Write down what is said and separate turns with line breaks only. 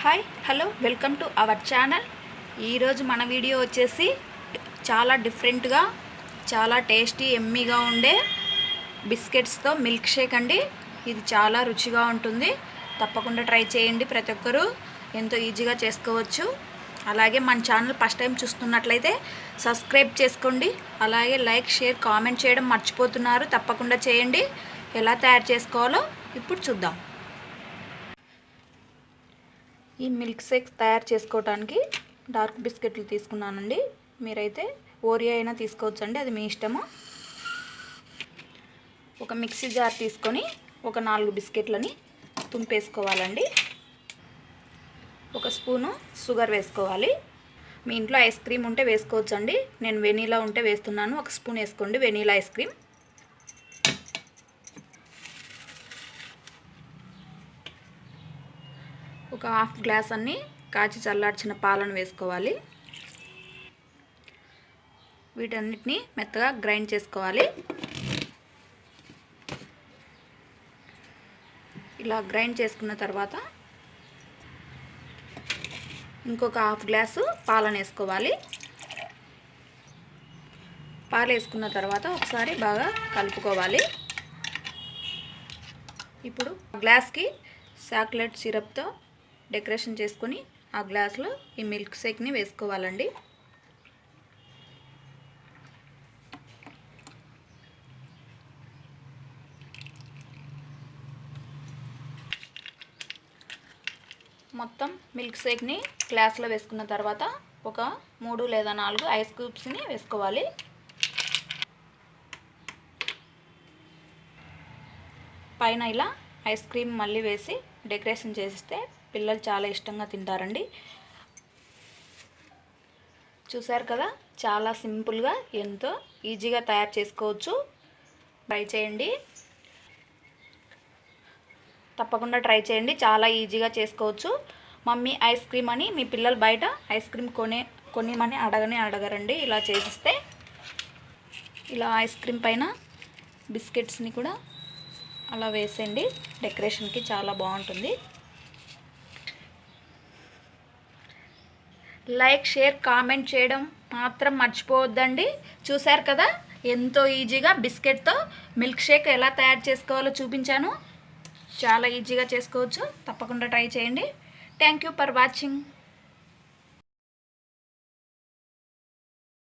Hi hello welcome to our channel. ఈరోజు మన video వచ్చేసి చాలా డిఫరెంట్గా చాలా టేస్టీ ఎమ్మీగా ఉండే బిస్కెట్స్తో మిల్క్ షేక్ అండి. ఇది చాలా రుచిగా ఉంటుంది, తప్పకుండా ట్రై చేయండి. ప్రతి ఒక్కరూ ఎంతో ఈజీగా చేసుకోవచ్చు. అలాగే మన ఛానల్ ఫస్ట్ టైం చూస్తున్నట్లయితే సబ్స్క్రైబ్ చేసుకోండి. అలాగే లైక్ షేర్ కామెంట్ చేయడం మర్చిపోతున్నారు, తప్పకుండా చేయండి. ఎలా తయారు చేసుకోవాలో ఇప్పుడు చూద్దాం. ఈ మిల్క్ షేక్ తయారు చేసుకోవడానికి డార్క్ బిస్కెట్లు తీసుకున్నానండి. మీరైతే ఓరియో అయినా తీసుకోవచ్చండి, అది మీ ఇష్టము. ఒక మిక్సీ జార్ తీసుకొని ఒక 4 బిస్కెట్లని తుంపేసుకోవాలండి. ఒక స్పూను షుగర్ వేసుకోవాలి. మీ ఇంట్లో ఐస్ క్రీమ్ ఉంటే వేసుకోవచ్చండి, నేను వెనీలా ఉంటే వేస్తున్నాను. ఒక స్పూన్ వేసుకోండి వెనీలా ఐస్ క్రీమ్. ఒక హాఫ్ గ్లాస్ అన్ని కాచి చల్లార్చిన పాలను వేసుకోవాలి. వీటన్నిటిని మెత్తగా గ్రైండ్ చేసుకోవాలి. ఇలా గ్రైండ్ చేసుకున్న తర్వాత ఇంకొక హాఫ్ గ్లాసు పాలను వేసుకోవాలి. పాలు వేసుకున్న తర్వాత ఒకసారి బాగా కలుపుకోవాలి. ఇప్పుడు గ్లాస్కి చాక్లెట్ సిరప్తో డెకరేషన్ చేసుకొని ఆ గ్లాస్లో ఈ మిల్క్ షేక్ని వేసుకోవాలండి. మొత్తం మిల్క్ షేక్ని గ్లాస్లో వేసుకున్న తర్వాత ఒక 3 లేదా 4 ఐస్ క్యూబ్స్ని వేసుకోవాలి. పైన ఇలా ఐస్ క్రీమ్ మళ్ళీ వేసి డెకరేషన్ చేసిస్తే పిల్లలు చాలా ఇష్టంగా తింటారండి. చూసారు కదా, చాలా సింపుల్గా ఎంతో ఈజీగా తయారు చేసుకోవచ్చు. ట్రై చేయండి, తప్పకుండా ట్రై చేయండి. చాలా ఈజీగా చేసుకోవచ్చు. మమ్మీ ఐస్ క్రీమ్ అని మీ పిల్లలు బయట ఐస్ క్రీమ్ కొనిమని అడగరండి. ఇలా చేసిస్తే ఇలా ఐస్ క్రీమ్ పైన బిస్కెట్స్ని కూడా అలా వేసేయండి, డెకరేషన్కి చాలా బాగుంటుంది. లైక్ షేర్ కామెంట్ చేయడం మాత్రం మర్చిపోవద్దండి. చూశారు కదా, ఎంతో ఈజీగా బిస్కెట్తో మిల్క్ షేక్ ఎలా తయారు చేసుకోవాలో చూపించాను. చాలా ఈజీగా చేసుకోవచ్చు, తప్పకుండా ట్రై చేయండి. Thank you for watching.